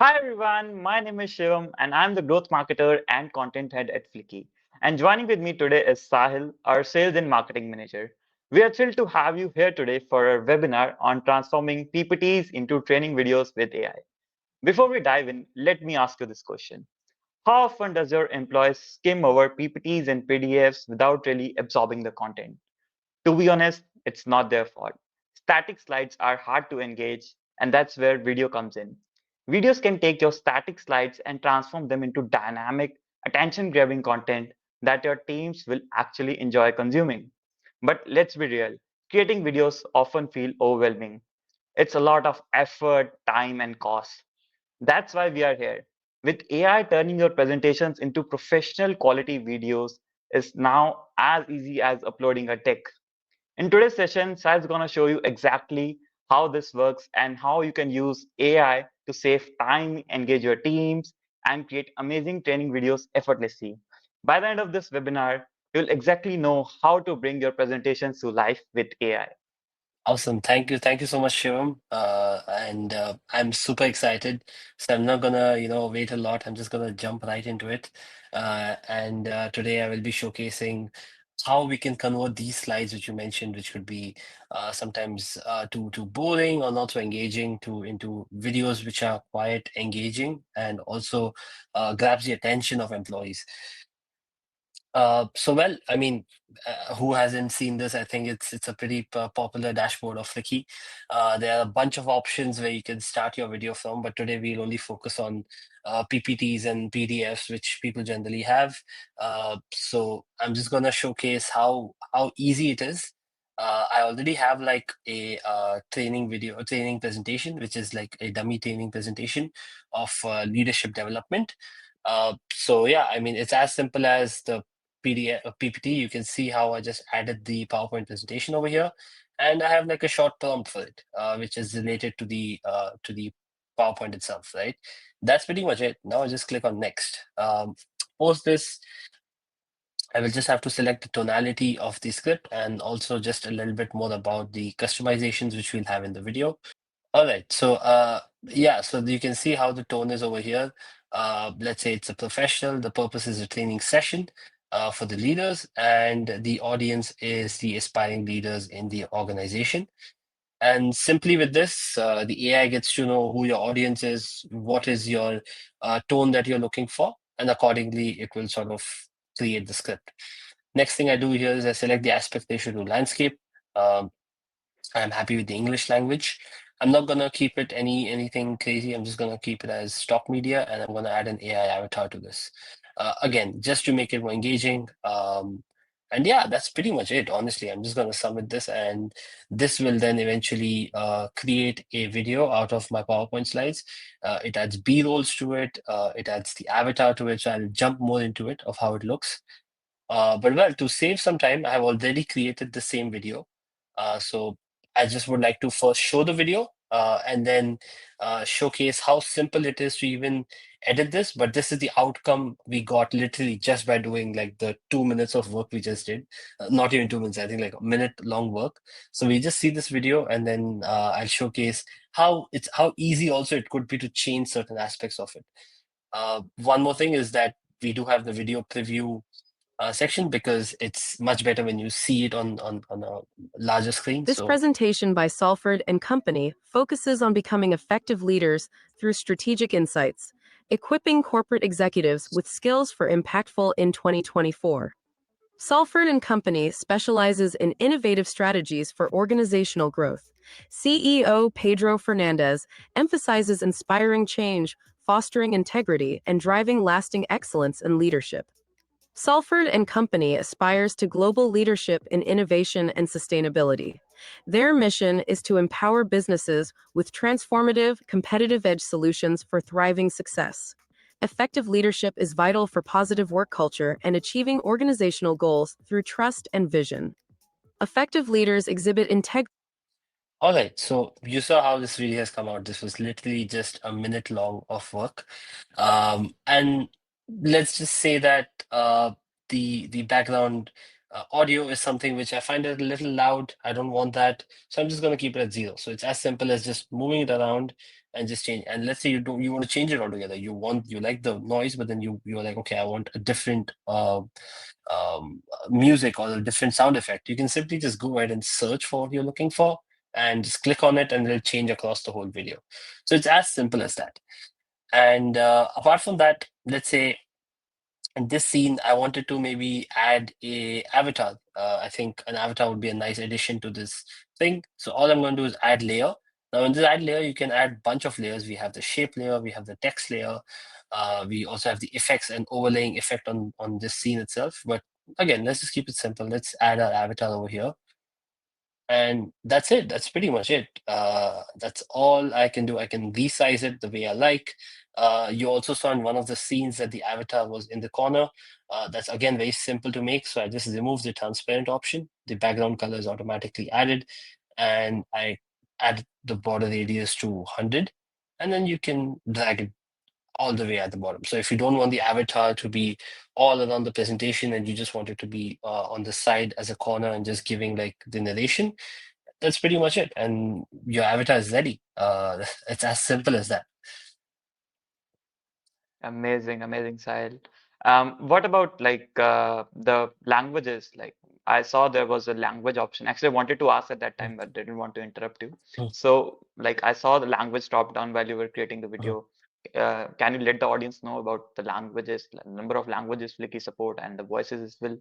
Hi everyone, my name is Shivam and I'm the growth marketer and content head at Flicky. And joining with me today is Sahil, our sales and marketing manager. We are thrilled to have you here today for our webinar on transforming PPTs into training videos with AI. Before we dive in, let me ask you this question. How often does your employees skim over PPTs and PDFs without really absorbing the content? To be honest, it's not their fault. Static slides are hard to engage, and that's where video comes in. Videos can take your static slides and transform them into dynamic, attention grabbing content that your teams will actually enjoy consuming. But let's be real, creating videos often feel overwhelming. It's a lot of effort, time, and cost. That's why we are here. With AI, turning your presentations into professional quality videos is now as easy as uploading a deck. In today's session, Sai is going to show you exactly how this works and how you can use AI to save time, engage your teams, and create amazing training videos effortlessly. By the end of this webinar, you'll exactly know how to bring your presentations to life with AI. Awesome. Thank you so much, Shivam. And I'm super excited. So I'm not gonna, wait a lot. I'm just gonna jump right into it. And today I will be showcasing how we can convert these slides which you mentioned, which could be sometimes too boring or not so engaging, to into videos which are quite engaging and also grabs the attention of employees. I mean, who hasn't seen this? I think it's a pretty popular dashboard of Flicky. There are a bunch of options where you can start your video from, but today we'll only focus on PPTs and PDFs, which people generally have. So I'm just gonna showcase how easy it is. I already have like a training presentation, which is like a dummy training presentation of leadership development. So yeah, I mean, it's as simple as the PDF, PPT. You can see how I just added the PowerPoint presentation over here, and I have like a short prompt for it, which is related to the PowerPoint itself, right? That's pretty much it. Now I just click on next. Post this, I will just have to select the tonality of the script and also just a little bit more about the customizations which we'll have in the video. All right. So, yeah, so you can see how the tone is over here. Let's say it's a professional. The purpose is a training session for the leaders, and the audience is the aspiring leaders in the organization. And simply with this, the AI gets to know who your audience is, what is your tone that you're looking for, and accordingly, it will sort of create the script. Next thing I do here is I select the aspect ratio to landscape. Um, I'm happy with the English language. I'm not gonna keep it anything crazy. I'm just gonna keep it as stock media, and I'm gonna add an AI avatar to this. Again, just to make it more engaging. And yeah, that's pretty much it. Honestly, I'm just gonna submit this, and this will then eventually create a video out of my PowerPoint slides. It adds B rolls to it. It adds the avatar to it. So I'll jump more into it of how it looks. But well, to save some time, I have already created the same video. So I just would like to first show the video and then showcase how simple it is to even edit this. But this is the outcome we got literally just by doing like the 2 minutes of work we just did. Not even 2 minutes, I think like a minute long work. So we just see this video and then I'll showcase how easy also it could be to change certain aspects of it. One more thing is that we do have the video preview section because it's much better when you see it on a larger screen. This So, presentation by Salford and Company focuses on becoming effective leaders through strategic insights, equipping corporate executives with skills for impactful in 2024. Salford and Company specializes in innovative strategies for organizational growth. CEO Pedro Fernandez emphasizes inspiring change, fostering integrity, and driving lasting excellence in leadership. Salford and Company aspires to global leadership in innovation and sustainability. Their mission is to empower businesses with transformative, competitive edge solutions for thriving success. Effective leadership is vital for positive work culture and achieving organizational goals through trust and vision. Effective leaders exhibit integrity. all right. So you saw how this video has come out. This was literally just a minute long of work. And let's just say that the background audio is something which I find it a little loud. I don't want that. So I'm just going to keep it at zero. So it's as simple as just moving it around and just change. And let's say you want to change it altogether. You like the noise, but then you're like, okay, I want a different music or a different sound effect. You can simply just go ahead and search for what you're looking for and just click on it, and it'll change across the whole video. So it's as simple as that. And apart from that, let's say in this scene, I wanted to maybe add a avatar. I think an avatar would be a nice addition to this thing. So all I'm going to do is add layer. Now in this add layer, you can add bunch of layers. We have the shape layer, we have the text layer. We also have the effects and overlaying effect on this scene itself. But again, let's just keep it simple. Let's add our avatar over here. And that's it. That's pretty much it. That's all I can do. I can resize it the way I like. You also saw in one of the scenes that the avatar was in the corner. That's again very simple to make. So I just removed the transparent option. The background color is automatically added, and I add the border radius to 100. And then you can drag it all the way at the bottom. So if you don't want the avatar to be all around the presentation and you just want it to be on the side as a corner and just giving like the narration, that's pretty much it. And your avatar is ready. It's as simple as that. Amazing, amazing, Sahil. What about like the languages? Like I saw there was a language option. Actually, I wanted to ask at that time, but didn't want to interrupt you. Mm, So, like I saw the language drop down while you were creating the mm. video. Can you let the audience know about the languages, number of languages Flicky support, and the voices as well?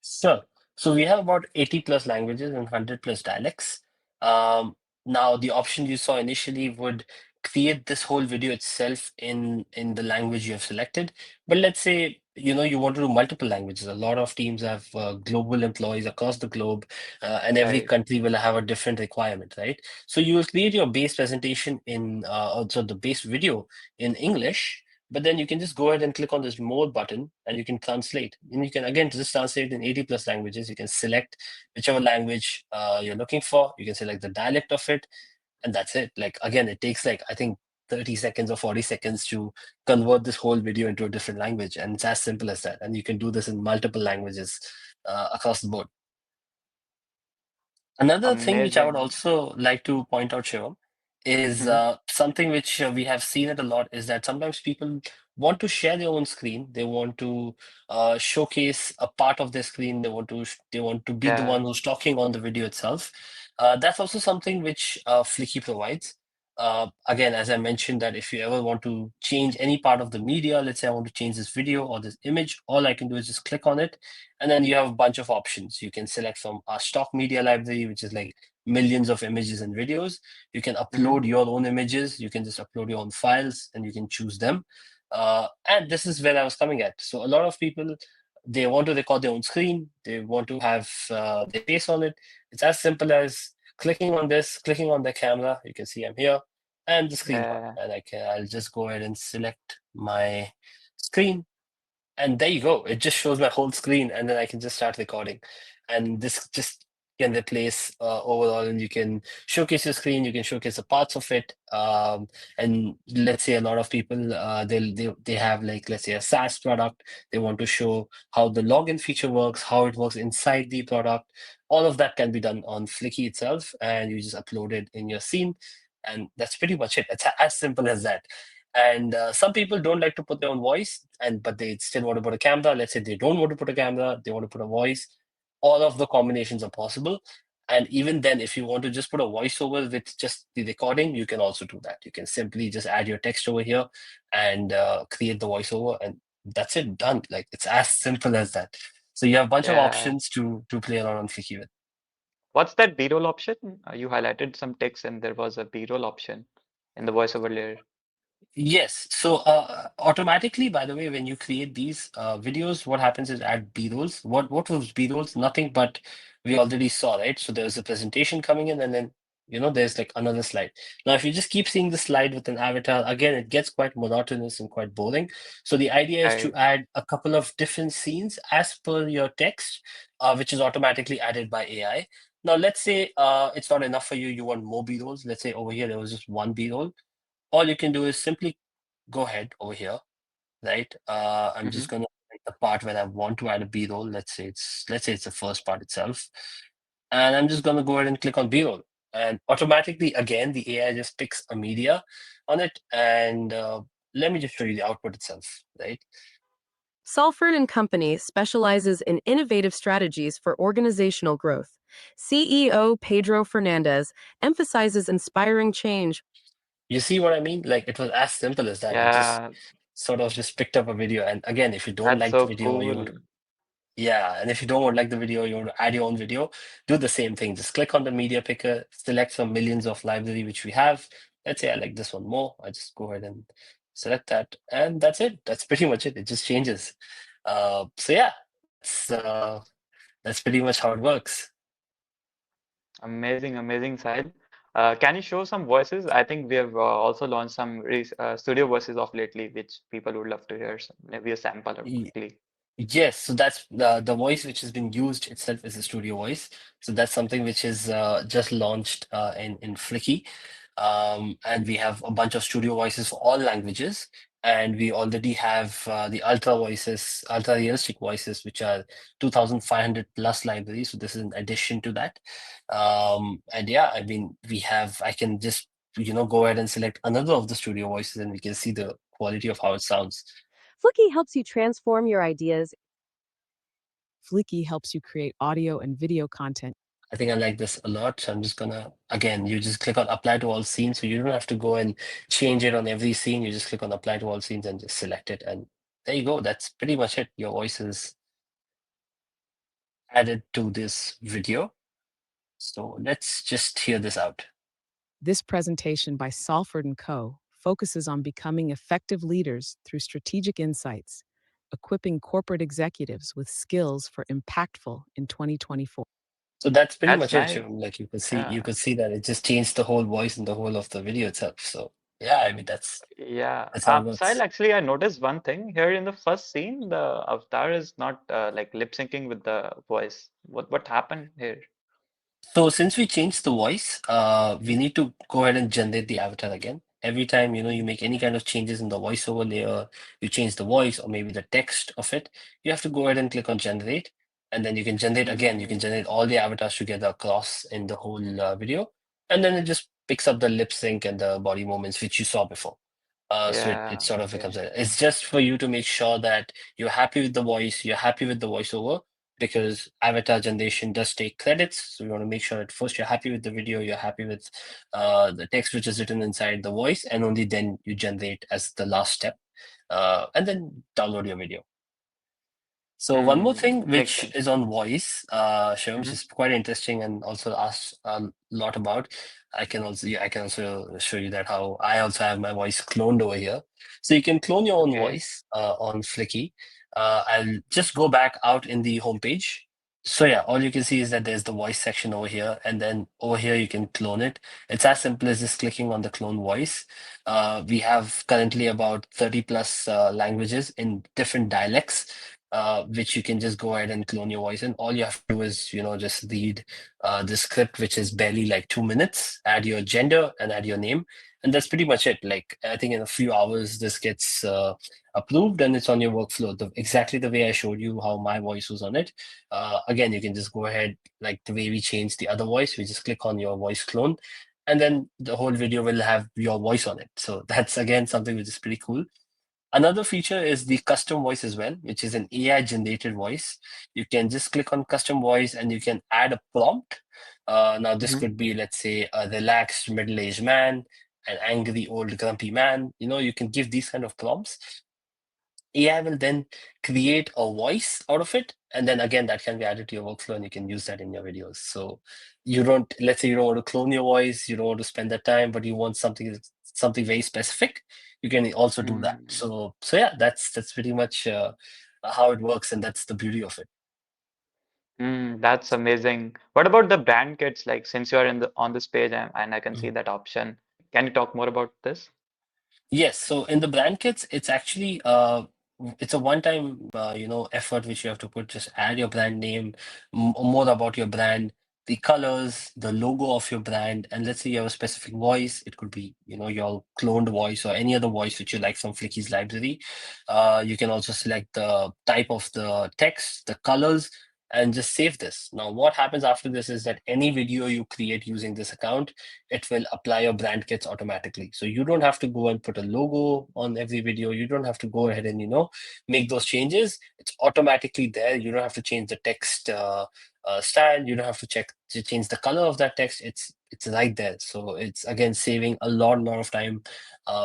Sure. So we have about 80 plus languages and 100 plus dialects. Um, Now, the option you saw initially would create this whole video itself in the language you have selected. But let's say you want to do multiple languages. A lot of teams have global employees across the globe, and every Right. country will have a different requirement, right? So you will create your base presentation in also the base video in English, but then you can just go ahead and click on this more button and you can translate. And you can again just translate in 80 plus languages. You can select whichever language you're looking for. You can select the dialect of it, and that's it. Like again, it takes like I think 30 seconds or 40 seconds to convert this whole video into a different language. And it's as simple as that. And you can do this in multiple languages across the board. Another thing which I would Amazing. also like to point out, Shivam, is Hmm. something which we have seen it a lot is that sometimes people want to share their own screen. They want to showcase a part of their screen. They want to be the one Yeah. who's talking on the video itself. That's also something which Flicky provides. Again, as I mentioned, that if you ever want to change any part of the media, let's say I want to change this video or this image, all I can do is just click on it, and then you have a bunch of options. You can select from our stock media library, which is like millions of images and videos. You can Hmm. upload your own images. You can just upload your own files and you can choose them. And this is where I was coming at. So a lot of people, they want to record their own screen. They want to have their face on it. It's as simple as clicking on this, clicking on the camera. You can see I'm here and the screen's on. Yeah. And I'll just go ahead and select my screen, and there you go. It just shows my whole screen, and then I can just start recording. And this just can replace overall, and you can showcase your screen. You can showcase the parts of it. And let's say a lot of people they have like let's say a SaaS product. They want to show how the login feature works, how it works inside the product. All of that can be done on Flicky itself, and you just upload it in your scene, and that's pretty much it. It's as simple as that. And some people don't like to put their own voice, and but they still want to put a camera. Let's say they don't want to put a camera, they want to put a voice. All of the combinations are possible. And even then, if you want to just put a voiceover with just the recording, you can also do that. You can simply just add your text over here and create the voiceover, and that's it, done. Like it's as simple as that. So you have a bunch of Yeah. options to play around on Flicky with. What's that B-roll option? You highlighted some text and there was a B-roll option in the voiceover layer. Yes. So automatically, by the way, when you create these videos, what happens is add B-rolls. What was B-rolls? Nothing but we already saw, right? So there's a presentation coming in, and then there's like another slide. Now, if you just keep seeing the slide with an avatar, again, it gets quite monotonous and quite boring. So the idea is to Right. add a couple of different scenes as per your text, which is automatically added by AI. Now, let's say it's not enough for you. You want more B-rolls. Let's say over here there was just one B-roll. All you can do is simply go ahead over here, right? I'm Hmm. just gonna select the part where I want to add a B-roll. Let's say it's the first part itself, and I'm just gonna go ahead and click on B-roll. and automatically, again, the AI just picks a media on it. And let me just show you the output itself, right? Salford and Company specializes in innovative strategies for organizational growth. CEO Pedro Fernandez emphasizes inspiring change. You see what I mean? Like, it was as simple as that. It just Yeah, sort of just picked up a video. And again, if you don't that's like the so video, or you want cool. to, yeah, and if you don't like the video, you want to add your own video, do the same thing. Just click on the media picker, select from millions of library which we have. Let's say I like this one more. I just go ahead and select that, and that's it. That's pretty much it. It just changes. So yeah, that's pretty much how it works. Amazing, amazing, Sahil. Can you show some voices? I think we have also launched some studio voices of lately, which people would love to hear. Maybe a sample or quickly. Yes, so that's the voice which has been used itself is a studio voice. So that's something which is just launched in Flicky. And we have a bunch of studio voices for all languages. And we already have the ultra voices, ultra realistic voices, which are 2,500 plus libraries. So this is in addition to that. And yeah, I mean, I can just, go ahead and select another of the studio voices and we can see the quality of how it sounds. Flicky helps you transform your ideas. Flicky helps you create audio and video content. I think I like this a lot. So I'm just gonna, again, you just click on apply to all scenes. So you don't have to go and change it on every scene. You just click on apply to all scenes and just select it. And there you go. That's pretty much it. Your voice is added to this video. So let's just hear this out. This presentation by Salford and Co. focuses on becoming effective leaders through strategic insights, equipping corporate executives with skills for impactful in 2024. So that's pretty That's much it, nice. Shivam. Like you Yeah, could see that it just changed the whole voice and the whole of the video itself. So yeah, I mean yeah. that's how it Sahil, works. actually, I noticed one thing here in the first scene. The avatar is not like lip syncing with the voice. What happened here? So since we changed the voice, we need to go ahead and generate the avatar again. Every time, you make any kind of changes in the voiceover layer, you change the voice or maybe the text of it, you have to go ahead and click on generate. And then you can generate again, you can Mm, generate all the avatars together across in the whole video. And then it just picks up the lip sync and the body movements which you saw before. So it yeah. sort of becomes Okay. it's just for you to make sure that you're happy with the voice, you're happy with the voiceover, because avatar generation does take credits. So you want to make sure that first you're happy with the video, you're happy with the text which is written inside the voice, and only then you generate as the last step, and then download your video. So one more thing Makes which sense. is on voice, Shivam, which Hmm. is quite interesting and also asked a lot about. I can also show you that how I also have my voice cloned over here. So you can clone your own Okay. voice on Flicky. I'll just go back out in the homepage. So yeah, all you can see is that there's the voice section over here, and then over here you can clone it. It's as simple as just clicking on the clone voice. We have currently about 30 plus languages in different dialects, which you can just go ahead and clone your voice in. All you have to do is, just read the script, which is barely like 2 minutes, add your gender and add your name. And that's pretty much it. Like, I think in a few hours, this gets approved and it's on your workflow. Exactly the way I showed you how my voice was on it. Again, you can just go ahead, like the way we changed the other voice, we just click on your voice clone. And then the whole video will have your voice on it. So that's again something which is pretty cool. Another feature is the custom voice as well, which is an AI generated voice. You can just click on custom voice and you can add a prompt. Now, this Hmm. could be, let's say, a relaxed middle aged man, an angry old grumpy man. You can give these kind of prompts. AI will then create a voice out of it. And then again, that can be added to your workflow and you can use that in your videos. So let's say you don't want to clone your voice, you don't want to spend that time, but you want something very specific, you can also do that. Mm. So yeah, that's pretty much how it works. And that's the beauty of it. That's amazing. What about the brand kits? Like, since you are in the on this page and I can see that option, can you talk more about this? Yes, so in the brand kits, it's actually it's a one-time effort which you have to put. Just add your brand name, more about your brand, the colors, the logo of your brand, and let's say you have a specific voice. It could be your cloned voice or any other voice which you like from Flicky's library. You can also select the type of the text, the colors, and just save this. Now, what happens after this is that any video you create using this account, it will apply your brand kits automatically. So you don't have to go and put a logo on every video. You don't have to go ahead and, make those changes. It's automatically there. You don't have to change the text style. You don't have to change the color of that text. It's right there. So it's again saving a lot of time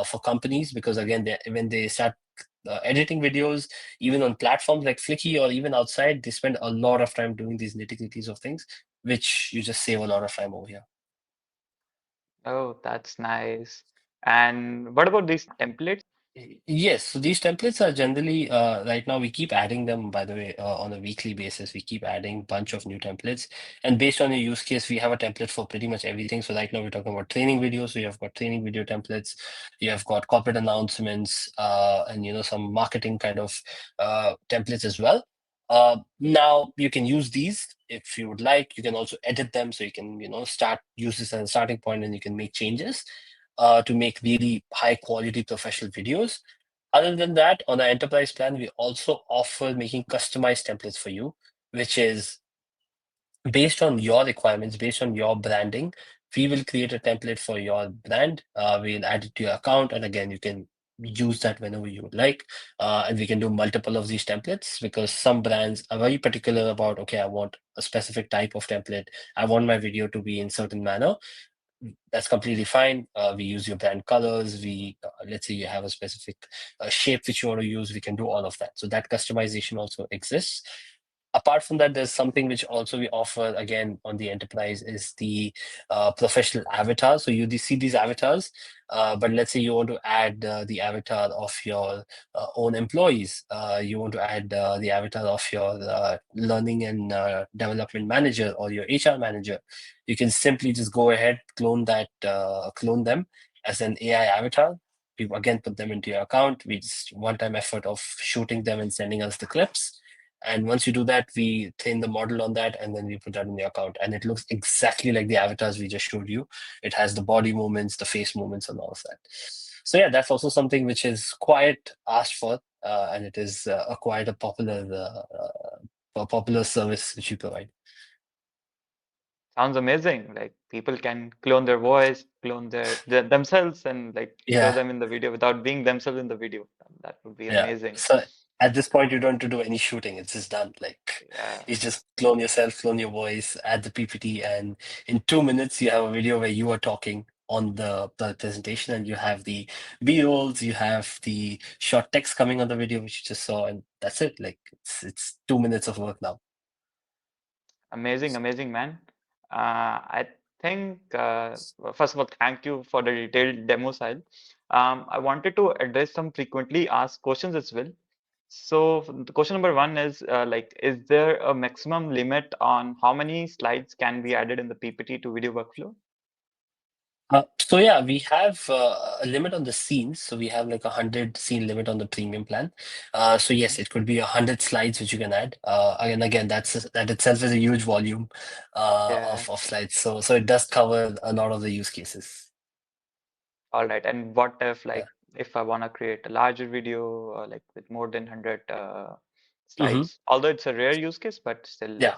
for companies, because again, when they start editing videos, even on platforms like Flicky or even outside, they spend a lot of time doing these nitty-gritties of things, which you just save a lot of time over here. Oh, that's nice. And what about these templates? Yes, so these templates are generally right now we keep adding them, by the way, on a weekly basis. We keep adding bunch of new templates, and based on your use case, we have a template for pretty much everything. So right now we're talking about training videos. So you have got training video templates, you have got corporate announcements, and some marketing kind of templates as well. Now you can use these if you would like. You can also edit them, so you can start use this as a starting point, and you can make changes to make really high quality professional videos. Other than that, on our enterprise plan, we also offer making customized templates for you, which is based on your requirements, based on your branding. We will create a template for your brand. We'll add it to your account, and again, you can use that whenever you would like. And we can do multiple of these templates, because some brands are very particular about, okay, I want a specific type of template. I want my video to be in certain manner. That's completely fine. We use your brand colors. Let's say you have a specific shape which you want to use. We can do all of that. So that customization also exists. Apart from that, there's something which also we offer again on the enterprise is the professional avatar. So you see these avatars, but let's say you want to add the avatar of your own employees. You want to add the avatar of your learning and development manager or your HR manager. You can simply just go ahead, clone them as an AI avatar. You again put them into your account. We just one-time effort of shooting them and sending us the clips. And once you do that, we train the model on that, and then we put that in the account. And it looks exactly like the avatars we just showed you. It has the body movements, the face movements, and all of that. So yeah, that's also something which is quite asked for, and it is quite a popular service which we provide. Sounds amazing. Like people can clone their voice, clone themselves, and like show Yeah. them in the video without being themselves in the video. That would be Yeah. amazing. So at this point, you don't have to do any shooting. It's just done. Like Yeah, you just clone yourself, clone your voice, add the PPT, and in 2 minutes, you have a video where you are talking on the presentation, and you have the B-rolls, you have the short text coming on the video, which you just saw, and that's it. Like it's 2 minutes of work now. amazing, amazing, man. I think well, first of all, thank you for the detailed demo, Sahil. I wanted to address some frequently asked questions as well. So the question number one is like, is there a maximum limit on how many slides can be added in the PPT to video workflow? So yeah, we have a limit on the scenes. So we have like 100 scene limit on the premium plan. So yes, it could be 100 slides which you can add. And again, that itself is a huge volume Yeah. of slides. So it does cover a lot of the use cases. All right. And what if Yeah. like if I want to create a larger video like with more than 100 hmm slides, although it's a rare use case, but still like Yeah.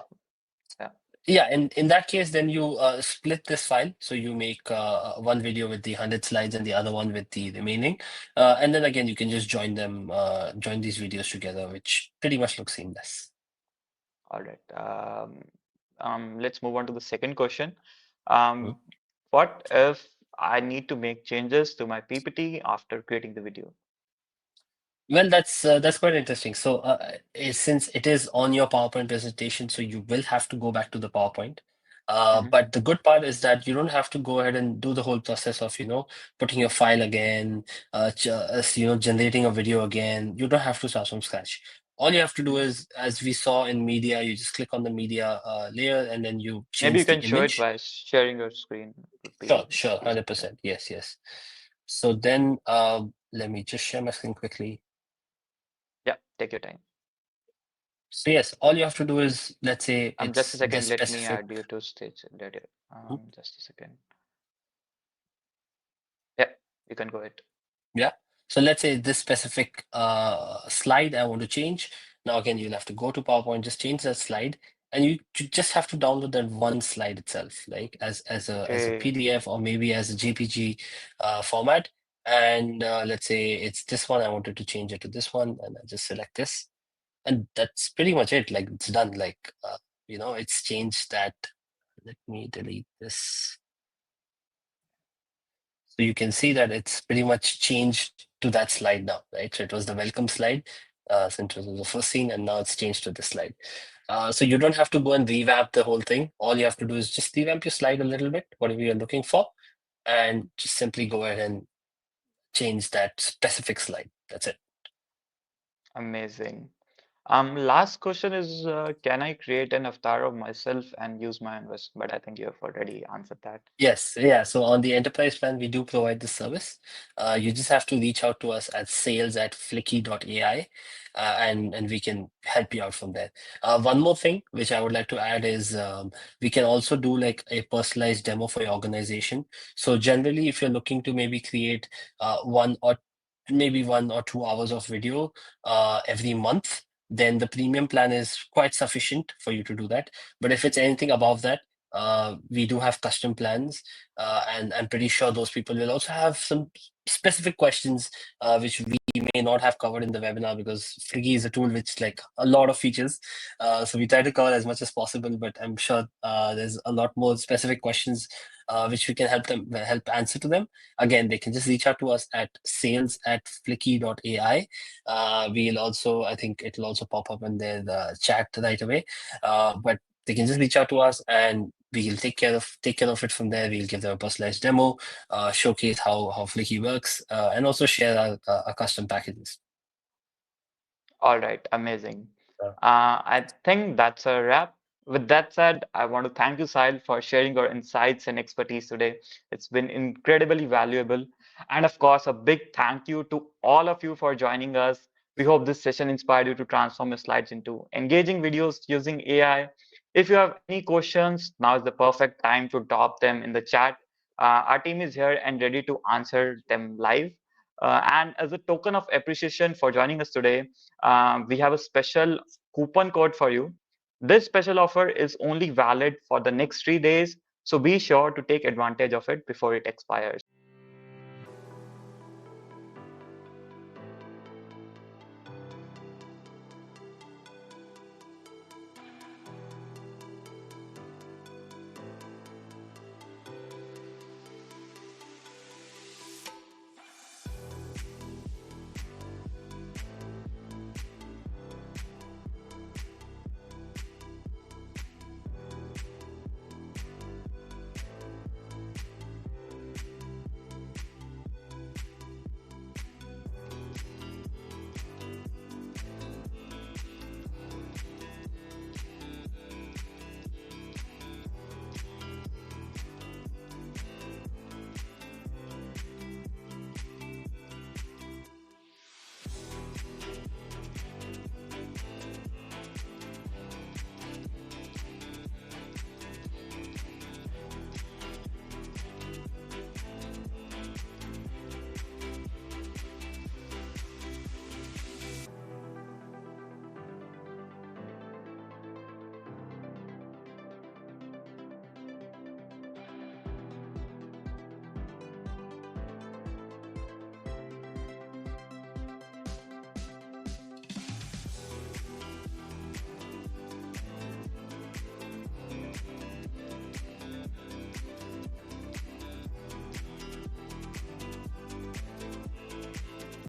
yeah. Yeah, in that case, then you split this file. So you make one video with the 100 slides and the other one with the remaining. And then again, you can just join these videos together, which pretty much looks seamless. All right. Let's move on to the second question. Mhm. What if I need to make changes to my PPT after creating the video? Well, that's quite interesting. So, since it is on your PowerPoint presentation, so you will have to go back to the PowerPoint. Mhm. But the good part is that you don't have to go ahead and do the whole process of, putting your file again, generating a video again. You don't have to start from scratch. All you have to do is, as we saw in media, you just click on the media layer, and then you Maybe you change the can show it image. by sharing your screen. It would Sure, be sure, easier. Yeah. 100%. Yes, yes. So then, let me just share my screen quickly. Yeah. Take your time. So yes, all you have to do is, let's say Just a it's this second. Let me specific. add you to stage. Hmm? Just a second. Yeah. You can go ahead. Yeah. So let's say this specific slide I want to change. Now again, you'll have to go to PowerPoint, just change that slide, and you just have to download that one slide itself, like as a Okay. PDF or maybe as a JPG format. And let's say it's this one. I wanted to change it to this one, and I just select this, and that's pretty much it. Like it's done. Like it's changed that. Let me delete this. So you can see that it's pretty much changed to that slide now, right? So it was the welcome slide, since it was the first scene, and now it's changed to this slide. So you don't have to go and revamp the whole thing. All you have to do is just revamp your slide a little bit, whatever you're looking for, and just simply go ahead and change that specific slide. That's it. Amazing. Last question is, can I create an avatar of myself and use my invest? But I think you have already answered that. Yes, yeah. So on the enterprise plan, we do provide this service. You just have to reach out to us at sales@flicky.ai, and we can help you out from there. One more thing which I would like to add is we can also do like a personalized demo for your organization. So generally, if you're looking to maybe create 1 or 2 hours of video every month, then the premium plan is quite sufficient for you to do that. But if it's anything above that, we do have custom plans, and I'm pretty sure those people will also have some specific questions which we may not have covered in the webinar, because Figgy is a tool which like a lot of features. So we try to cover as much as possible, but I'm sure there's a lot more specific questions which we can help answer to them. Again, they can just reach out to us at sales@flicky.ai. We'll also, I think it'll also pop up in the chat right away. But they can just reach out to us, and we'll take care of it from there. We'll give them a personalized demo, showcase how Flicky works, and also share our custom packages. All right, amazing. Uh, I think that's a wrap. With that said, I want to thank you, Sahil, for sharing your insights and expertise today. It's been incredibly valuable. And of course, a big thank you to all of you for joining us. We hope this session inspired you to transform your slides into engaging videos using AI. If you have any questions, now is the perfect time to drop them in the chat. Our team is here and ready to answer them live. And as a token of appreciation for joining us today, we have a special coupon code for you. This special offer is only valid for the next 3 days, so be sure to take advantage of it before it expires.